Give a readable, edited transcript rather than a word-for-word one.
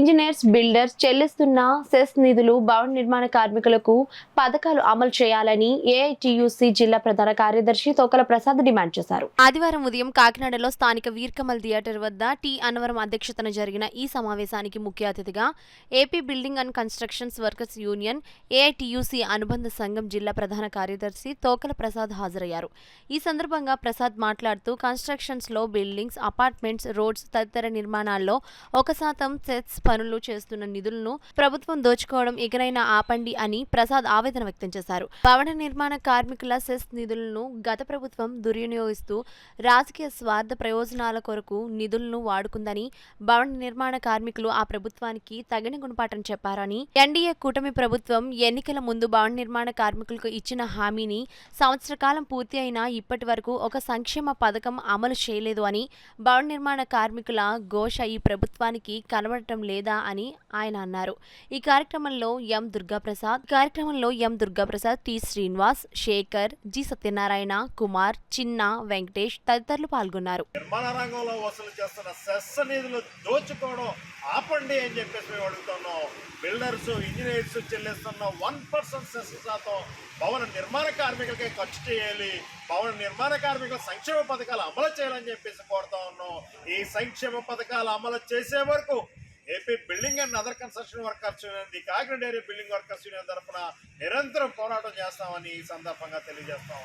Engineers, builders చెల్లిస్తున్న cess నిధులు భవన నిర్మాణ కార్మికులకు పథకాలు అమలు చేయాలని ఏఐటియుసి జిల్లా ప్రధాన కార్యదర్శి తోకల ప్రసాద్ డిమాండ్ చేశారు. ఆదివారం ఉదయం కాకినాడలో స్థానిక వీర్కమల్ థియేటర్ వద్ద టి అన్నవరం అధ్యక్షతన జరిగిన ఈ సమావేశానికి ముఖ్య అతిథిగా AP building and constructions workers union AITUC అనుబంధ సంఘం జిల్లా ప్రధాన కార్యదర్శి తోకల ప్రసాద్ హాజరయ్యారు. ఈ సందర్భంగా ప్రసాద్ మాట్లాడుతూ కన్స్ట్రక్షన్స్ లో బిల్డింగ్స్, అపార్ట్మెంట్స్, రోడ్స్ తదితర నిర్మాణాల్లో 1% సెస్ పనులు చేస్తున్న నిధులను ప్రభుత్వం దోచుకోవడం ఇకనైనా ఆపండి అని ప్రసాద్ ఆవేదన వ్యక్తం చేశారు. భవన నిర్మాణ కార్మికుల సెస్ నిధులను గత ప్రభుత్వం దుర్వినియోగిస్తూ రాజకీయ స్వార్థ ప్రయోజనాల కొరకు నిధులను వాడుకుందని, భవన నిర్మాణ కార్మికులు ఆ ప్రభుత్వానికి తగిన గుణపాఠం చెప్పారని, ఎన్డీఏ కూటమి ప్రభుత్వం ఎన్నికల ముందు భవన నిర్మాణ కార్మికులకు ఇచ్చిన హామీని సంవత్సర కాలం పూర్తి అయినా ఇప్పటి వరకు ఒక సంక్షేమ పథకం అమలు చేయలేదు అని, భవన నిర్మాణ కార్మికుల ఘోష ఈ ప్రభుత్వానికి కనబడటం లేదా అని ఆయన అన్నారు. ఈ కార్యక్రమంలో ఎం దుర్గాప్రసాద్, టి శ్రీనివాస్, శేఖర్, జి సత్యనారాయణ, కుమార్, చిన్న, వెంకటేష్ తదితరులు పాల్గొన్నారు. నిర్మాణ రంగంలో వసూలు చేస్తున్న సెస్ నిధులు దోచుకోవడం ఆపండి అని చెప్పేసి మేము అడుగుతున్నాం. బిల్డర్స్, ఇంజనీర్స్ చెల్లిస్తున్న 1% సెస్ శాతం భవన నిర్మాణ కార్మికులకే ఖర్చు చేయాలి. భవన నిర్మాణ కార్మికుల సంక్షేమ పథకాలు అమలు చేయాలని చెప్పేసి కోరుతా ఉన్నాం. ఈ సంక్షేమ పథకాలు అమలు చేసే వరకు AP building and other construction workers union, the Kakinada area building workers union తరఫున నిరంతరం పోరాటం చేస్తామని ఈ సందర్భంగా తెలియజేస్తాం.